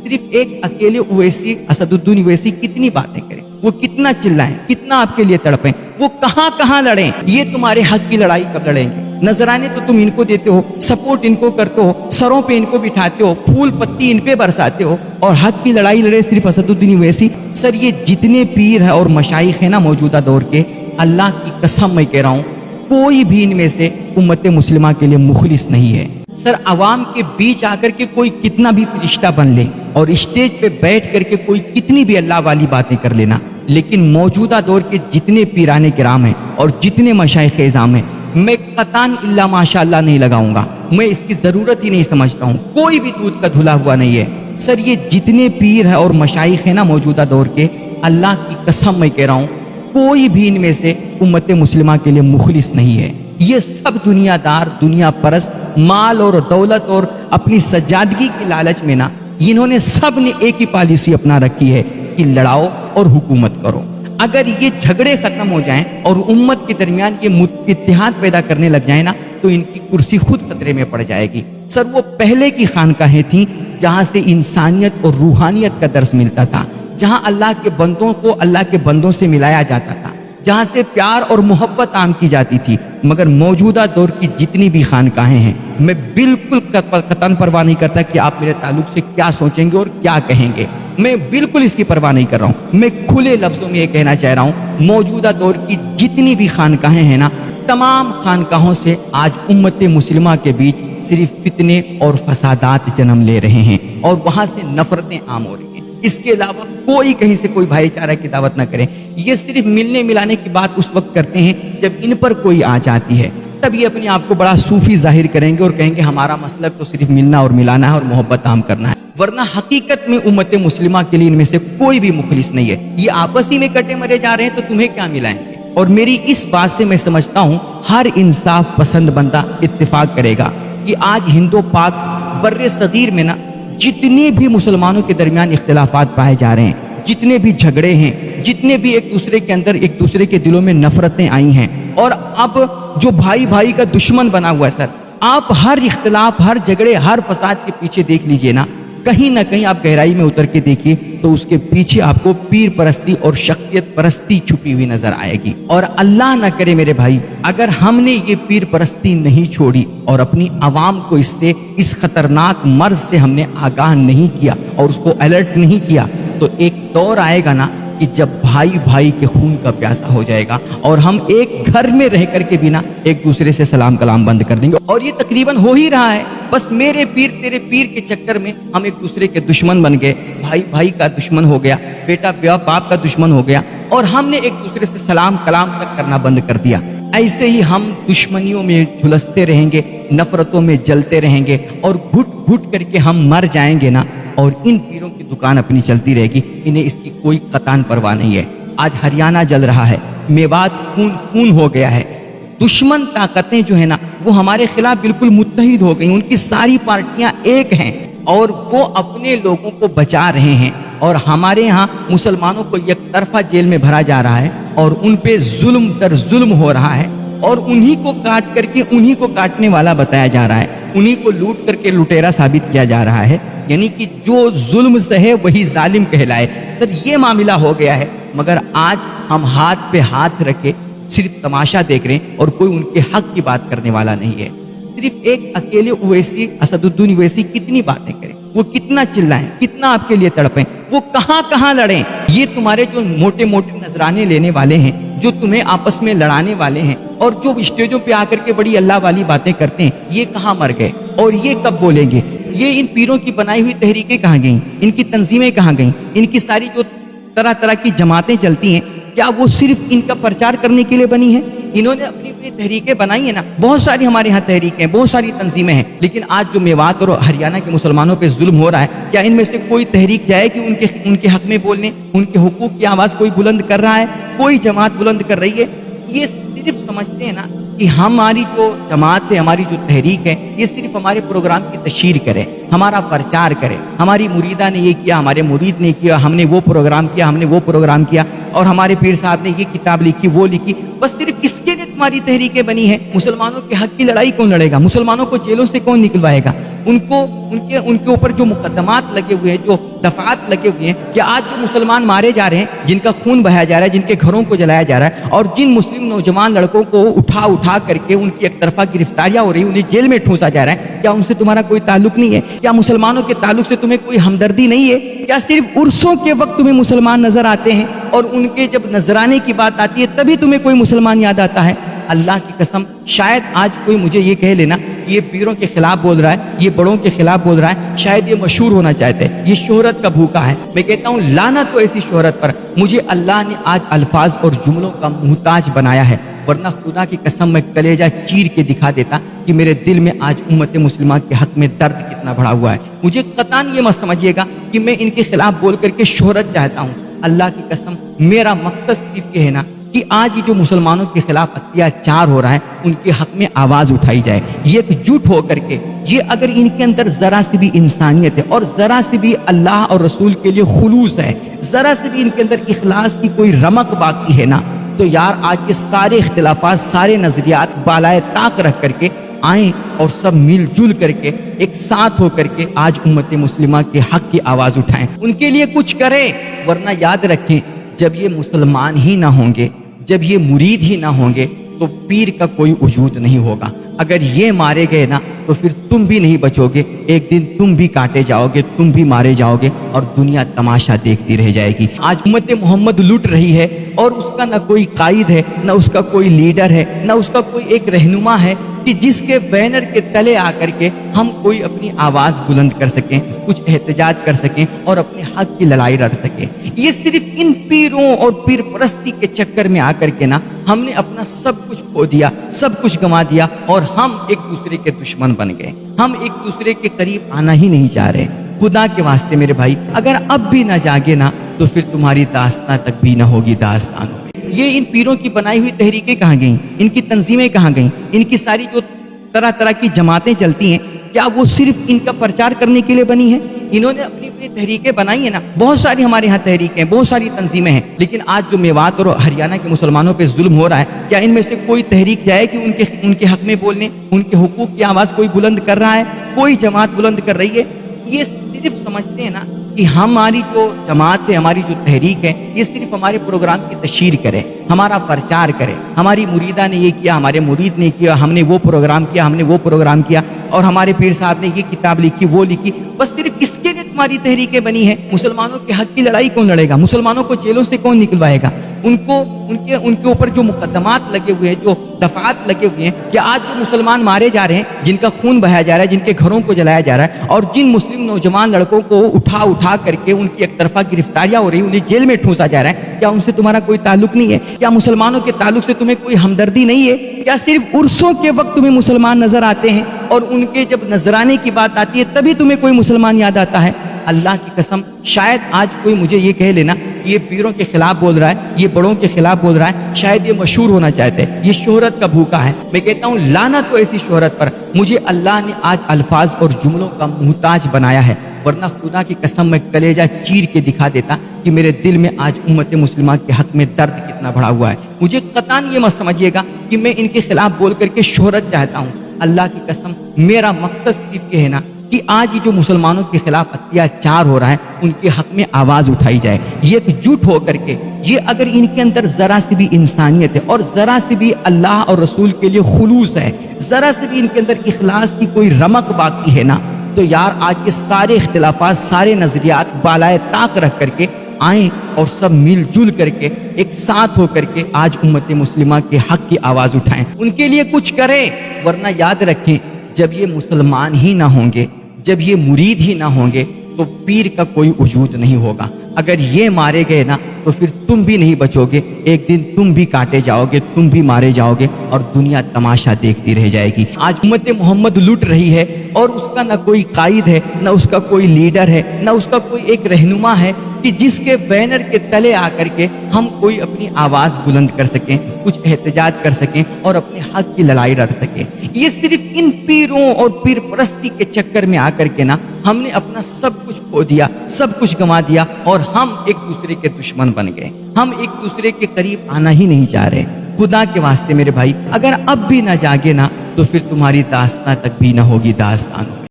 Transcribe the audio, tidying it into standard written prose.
صرف ایک اکیلے اویسی اسدالدین اویسی کتنی باتیں کریں، وہ کتنا چلائیں، کتنا آپ کے لیے تڑپیں، وہ کہاں کہاں لڑیں، یہ تمہارے حق کی لڑائی کب لڑیں گے؟ نذرانے تو تم ان کو دیتے ہو، سپورٹ ان کو کرتے ہو، سروں پہ ان کو بٹھاتے ہو، پھول پتی ان پہ برساتے ہو، اور حق کی لڑائی لڑے صرف اسدالدین اویسی؟ سر یہ جتنے پیر ہیں اور مشائخ ہیں نا موجودہ دور کے، اللہ کی قسم میں کہہ رہا ہوں کوئی بھی ان میں سے امت مسلمہ کے لیے مخلص نہیں ہے۔ سر عوام کے بیچ آ کر کے کوئی کتنا بھی فرشتہ بن لے اور اسٹیج پہ بیٹھ کر کے کوئی کتنی بھی اللہ والی باتیں کر لینا، لیکن موجودہ دور کے جتنے پیرانے کرام ہیں اور جتنے مشائخ اعظام ہیں، میں قطعاً الا ماشاء اللہ نہیں لگاؤں گا، میں اس کی ضرورت ہی نہیں سمجھتا ہوں، کوئی بھی دودھ کا دھلا ہوا نہیں ہے۔ سر یہ جتنے پیر ہیں اور مشائخ ہیں نا موجودہ دور کے، اللہ کی قسم میں کہہ رہا ہوں کوئی بھی ان میں سے امت مسلمہ کے لیے مخلص نہیں ہے۔ یہ سب دنیا دار، دنیا پرست، مال اور دولت اور اپنی سجادگی کی لالچ میں نا، انہوں نے سب نے ایک ہی پالیسی اپنا رکھی ہے کہ لڑاؤ اور حکومت کرو۔ اگر یہ جھگڑے ختم ہو جائیں اور امت کے درمیان یہ اتحاد پیدا کرنے لگ جائیں نا، تو ان کی کرسی خود خطرے میں پڑ جائے گی۔ سر وہ پہلے کی خانقاہیں تھیں جہاں سے انسانیت اور روحانیت کا درس ملتا تھا، جہاں اللہ کے بندوں کو اللہ کے بندوں سے ملایا جاتا تھا، جہاں سے پیار اور محبت عام کی جاتی تھی۔ مگر موجودہ دور کی جتنی بھی خانقاہیں ہیں، میں بالکل قطعاً پرواہ نہیں کرتا کہ آپ میرے تعلق سے کیا سوچیں گے اور کیا کہیں گے، میں بالکل اس کی پرواہ نہیں کر رہا ہوں۔ میں کھلے لفظوں میں یہ کہنا چاہ رہا ہوں، موجودہ دور کی جتنی بھی خانقاہیں ہیں نا، تمام خانقاہوں سے آج امت مسلمہ کے بیچ صرف فتنے اور فسادات جنم لے رہے ہیں، اور وہاں سے نفرتیں عام ہو رہی ہیں۔ اس کے علاوہ کوئی کہیں سے کوئی بھائی چارہ کی دعوت نہ کرے، یہ صرف ملنے ملانے کی بات اس وقت کرتے ہیں جب ان پر کوئی آ جاتی ہے، تب یہ اپنے آپ کو بڑا صوفی ظاہر کریں گے اور کہیں گے ہمارا مسلک تو صرف ملنا اور ملانا ہے اور محبت عام کرنا ہے، ورنہ حقیقت میں امت مسلمہ کے لیے ان میں سے کوئی بھی مخلص نہیں ہے۔ یہ آپس ہی میں کٹے مرے جا رہے ہیں تو تمہیں کیا ملائیں گے؟ اور میری اس بات سے میں سمجھتا ہوں ہر انصاف پسند بندہ اتفاق کرے گا کہ آج ہند و پاک بر صغیر میں نا جتنے بھی مسلمانوں کے درمیان اختلافات پائے جا رہے ہیں، جتنے بھی جھگڑے ہیں، جتنے بھی ایک دوسرے کے اندر ایک دوسرے کے دلوں میں نفرتیں آئی ہیں، اور اب جو بھائی بھائی کا دشمن بنا ہوا ہے، سر آپ ہر اختلاف، ہر جھگڑے، ہر فساد کے پیچھے دیکھ لیجئے نا، کہیں نہ کہیں آپ گہرائی میں اتر کے دیکھیے تو اس کے پیچھے آپ کو پیر پرستی اور شخصیت پرستی چھپی ہوئی نظر آئے گی۔ اور اللہ نہ کرے میرے بھائی، اگر ہم نے یہ پیر پرستی نہیں چھوڑی اور اپنی عوام کو اس خطرناک مرض سے ہم نے آگاہ نہیں کیا اور اس کو الرٹ نہیں کیا، تو ایک دور آئے گا نا کہ جب بھائی بھائی کے خون کا پیاسا ہو جائے گا اور ہم ایک گھر میں رہ کر کے بھی نا ایک دوسرے سے سلام کلام بند کر دیں گے، اور یہ تقریباً ہو ہی رہا ہے۔ بس میرے پیر تیرے پیر کے چکر میں ہم ایک دوسرے کے دشمن بن گئے، بھائی بھائی کا دشمن ہو گیا، بیٹا باپ کا دشمن ہو گیا، اور ہم نے ایک دوسرے سے سلام کلام تک کرنا بند کر دیا۔ ایسے ہی ہم دشمنیوں میں جھلستے رہیں گے، نفرتوں میں جلتے رہیں گے، اور گھٹ گھٹ کر کے ہم مر جائیں گے نا، اور ان پیروں کی دکان اپنی چلتی رہے گی، انہیں اس کی کوئی قطعاً پرواہ نہیں ہے۔ آج ہریانہ جل رہا ہے، میوات خون خون ہو گیا ہے، دشمن طاقتیں جو ہیں نا وہ ہمارے خلاف بالکل متحد ہو گئی، ان کی ساری پارٹیاں ایک ہیں اور وہ اپنے لوگوں کو بچا رہے ہیں، اور ہمارے ہاں مسلمانوں کو یک طرفہ جیل میں بھرا جا رہا ہے اور ان پہ ظلم در ظلم ہو رہا ہے، اور انہی کو کاٹ کر کے انہی کو کاٹنے والا بتایا جا رہا ہے، انہی کو لوٹ کر کے لٹیرا ثابت کیا جا رہا ہے، یعنی کہ جو ظلم سہے وہی ظالم کہلائے۔ سر یہ معاملہ ہو گیا ہے، مگر آج ہم ہاتھ پہ ہاتھ رکھے صرف تماشا دیکھ رہے ہیں اور کوئی ان کے حق کی بات کرنے والا نہیں ہے۔ صرف ایک اکیلے اویسی اسدالدین اویسی کتنی باتیں کریں، وہ کتنا چلائیں، کتنا آپ کے لیے تڑپیں، وہ کہاں کہاں لڑیں، یہ تمہارے جو موٹے موٹے نذرانے لینے والے ہیں، جو تمہیں آپس میں لڑانے والے ہیں، اور جو اسٹیجوں پہ آ کر کے بڑی اللہ والی باتیں کرتے ہیں، یہ کہاں مر گئے اور یہ کب بولیں گے؟ یہ ان پیروں کی بنائی ہوئی تحریکیں کہاں گئیں، ان کی تنظیمیں کہاں گئیں، ان کی ساری جو طرح طرح کی جماعتیں چلتی ہیں، کیا وہ صرف ان کا پرچار کرنے کے لیے بنی ہیں؟ انہوں نے اپنی اپنی تحریکیں بنائی ہیں نا، بہت ساری ہمارے ہاں تحریکیں، بہت ساری تنظیمیں ہیں، لیکن آج جو میوات اور ہریانہ کے مسلمانوں پہ ظلم ہو رہا ہے، کیا ان میں سے کوئی تحریک جائے کہ ان کے حق میں بولنے، ان کے حقوق کی آواز کوئی بلند کر رہا ہے؟ کوئی جماعت بلند کر رہی ہے؟ یہ صرف سمجھتے ہیں نا کہ ہماری جو جماعت ہے، ہماری جو تحریک ہے، یہ صرف ہمارے پروگرام کی تشہیر کرے، ہمارا پرچار کرے، ہماری مریدہ نے یہ کیا، ہمارے مرید نے کیا، ہم نے وہ پروگرام کیا، ہم نے وہ پروگرام کیا، اور ہمارے پیر صاحب نے یہ کتاب لکھی، وہ لکھی، بس صرف اس کے لیے تمہاری تحریکیں بنی ہیں۔ مسلمانوں کے حق کی لڑائی کون لڑے گا؟ مسلمانوں کو جیلوں سے کون نکلوائے گا؟ उनके ऊपर जो मुकदमात लगे हुए हैं, जो दफात लगे हुए हैं, कि आज जो मुसलमान मारे जा रहे हैं, जिनका खून बहाया जा रहा है, जिनके घरों को जलाया जा रहा है, और जिन मुस्लिम नौजवान लड़कों को उठा करके उनकी एक तरफा गिरफ्तारियां हो रही, उन्हें जेल में ठूंसा जा रहा है, क्या उनसे तुम्हारा कोई ताल्लुक नहीं है? क्या मुसलमानों के ताल्लुक से तुम्हें कोई हमदर्दी नहीं है? क्या सिर्फ उर्सों के वक्त तुम्हें मुसलमान नजर आते हैं और उनके जब नजराने की बात आती है तभी तुम्हें कोई मुसलमान याद आता है? अल्लाह की कसम, शायद आज कोई मुझे ये कह लेना कि ये पीरों के खिलाफ बोल रहा है, ये बड़ों के खिलाफ बोल रहा है, शायद ये मशहूर होना चाहते हैं, ये शोहरत का भूखा है। मैं कहता हूँ लानत तो ऐसी शोहरत पर, मुझे अल्लाह ने आज अल्फाज और जुमलों का मुहताज बनाया है, वरना खुदा की कसम मैं कलेजा चीर के दिखा देता कि मेरे दिल में आज उम्मत मुस्लिमा के हक में दर्द कितना बढ़ा हुआ है। मुझे कतान ये मत समझिएगा कि मैं इनके खिलाफ बोल करके शोहरत चाहता हूँ। अल्लाह की कसम, मेरा मकसद सिर्फ ये है ना कि आज ये जो मुसलमानों के खिलाफ अत्याचार हो रहा है उनके हक में आवाज उठाई जाए, ये एकजुट हो करके। ये अगर इनके अंदर जरा सी भी इंसानियत है और जरा सी भी अल्लाह और रसूल के लिए खुलूस है, जरा सी भी इनके अंदर इखलास की कोई रमक बाकी है ना, तो यार आज के सारे इख्तिलाफात, सारे नजरियात बालाए ताक रख करके आए और सब मिलजुल करके एक साथ होकर के आज उम्मत मुस्लिमा के हक की आवाज उठाएं, उनके लिए कुछ करें। वरना याद रखें, जब ये मुसलमान ही ना होंगे, जब ये मुरीद ही ना होंगे, तो पीर का कोई वजूद नहीं होगा। अगर ये मारे गए ना तो फिर तुम भी नहीं बचोगे, एक दिन तुम भी काटे जाओगे, तुम भी मारे जाओगे और दुनिया तमाशा देखती रह जाएगी। आज उम्मत मोहम्मद लुट रही है और उसका ना कोई कायद है, ना उसका कोई लीडर है, ना उसका कोई एक रहनुमा है कि जिसके बैनर के तले आकर के हम कोई अपनी आवाज बुलंद कर सकें, कुछ एहतजाज कर सकें और अपने हक की लड़ाई लड़ सकें। ये सिर्फ इन पीरों और पीर परस्ती के चक्कर में आकर के ना हमने अपना सब कुछ खो दिया, सब कुछ गंवा दिया और हम एक दूसरे के दुश्मन बन गए। हम एक दूसरे के करीब आना ही नहीं चाह रहे। खुदा के वास्ते मेरे भाई, अगर अब भी ना जागे ना तो फिर तुम्हारी दास्तां तक भी ना होगी दास्तानों में। ये इन पीरों की बनाई हुई तहरीकें कहाँ गईं? इनकी तंजीमें कहाँ गईं? इनकी सारी जो तरह तरह की जमातें चलती हैं, क्या वो सिर्फ इनका प्रचार करने के लिए बनी है? इन्होंने अपनी अपनी तहरीकें बनाई है ना, बहुत सारी हमारे यहाँ तहरीकें, बहुत सारी तंजीमें हैं, लेकिन आज जो मेवात और हरियाणा के मुसलमानों पे जुल्म हो रहा है, क्या इनमें से कोई तहरीक जाए कि उनके हक में बोलने, उनके हुकूक की आवाज कोई बुलंद कर रहा है? कोई जमात बुलंद कर रही है? ये सिर्फ समझते हैं ना कि हमारी जो जमात है, हमारी जो तहरीक है, ये सिर्फ हमारे प्रोग्राम की तशहीर करे, हमारा प्रचार करे। हमारी मुरीदा ने ये किया, हमारे मुरीद ने किया, हमने वो प्रोग्राम किया, हमने वो प्रोग्राम किया, और हमारे पीर साहब ने ये किताब लिखी, वो लिखी, बस सिर्फ इसके लिए तुम्हारी तहरीकें बनी है। मुसलमानों के हक की लड़ाई कौन लड़ेगा? मुसलमानों को जेलों से कौन निकलवाएगा? उनके ऊपर जो मुकदमात लगे हुए हैं, जो दफात लगे हुए हैं, कि आज जो मुसलमान मारे जा रहे हैं, जिनका खून बहाया जा रहा है, जिनके घरों को जलाया जा रहा है, और जिन मुस्लिम नौजवान लड़कों को उठा करके उनकी एक तरफा गिरफ्तारियां हो रही, उन्हें जेल में ठूंसा जा रहा है, क्या उनसे तुम्हारा कोई ताल्लुक नहीं है? क्या मुसलमानों के ताल्लुक से तुम्हें कोई हमदर्दी नहीं है? क्या सिर्फ उर्सों के वक्त तुम्हें मुसलमान नजर आते हैं और उनके जब नजराने की बात आती है तभी तुम्हें कोई मुसलमान याद आता है? अल्लाह की कसम, शायद आज कोई मुझे ये कह लेना कि ये पीरों के खिलाफ बोल रहा है, ये बड़ों के खिलाफ बोल रहा है, शायद ये मशहूर होना चाहते हैं, ये शोहरत का भूखा है। मैं कहता हूँ लानत तो ऐसी शोहरत पर, मुझे अल्लाह ने आज अल्फाज और जुमलों का मुहताज बनाया है, वरना खुदा की कसम मैं कलेजा चीर के दिखा देता कि मेरे दिल में आज उम्मत मुस्लिमा के हक में दर्द कितना बढ़ा हुआ है। मुझे कतान ये मत समझिएगा कि मैं इनके खिलाफ बोल करके शोहरत चाहता हूँ। अल्लाह की कसम, मेरा मकसद सिर्फ ये है ना कि आज ये जो मुसलमानों के खिलाफ अत्याचार हो रहा है उनके हक में आवाज उठाई जाए, ये एकजुट हो करके। ये अगर इनके अंदर जरा सी भी इंसानियत है और जरा सी भी अल्लाह और रसूल के लिए खुलूस है, जरा सी भी इनके अंदर इखलास की कोई रमक बाकी है ना, तो यार आज के सारे इख्तिलाफात, सारे नजरियात बालाए ताक रख करके आए और सब मिलजुल करके एक साथ होकर के आज उम्मत मुस्लिमा के हक की आवाज उठाएं, उनके लिए कुछ करें। वरना याद रखें, जब ये मुसलमान ही ना होंगे, जब ये मुरीद ही ना होंगे, तो पीर का कोई वजूद नहीं होगा। अगर ये मारे गए ना तो फिर तुम भी नहीं बचोगे, एक दिन तुम भी काटे जाओगे, तुम भी मारे जाओगे और दुनिया तमाशा देखती रह जाएगी। आज उम्मत मोहम्मद लुट रही है और उसका ना कोई कायद है, ना उसका कोई लीडर है, ना उसका कोई एक रहनुमा है कि जिसके बैनर के तले आकर के हम कोई अपनी आवाज बुलंद कर सकें, कुछ एहतजाज कर सकें और अपने हक की लड़ाई लड़ सकें। ये सिर्फ इन पीरों और पीर परस्ती के चक्कर में आकर के ना हमने अपना सब कुछ खो दिया, सब कुछ गंवा दिया और हम एक दूसरे के दुश्मन बन गए। हम एक दूसरे के करीब आना ही नहीं चाह रहे। खुदा के वास्ते मेरे भाई, अगर अब भी ना जागे ना तो फिर तुम्हारी दास्तां तक भी ना होगी दास्तानों में।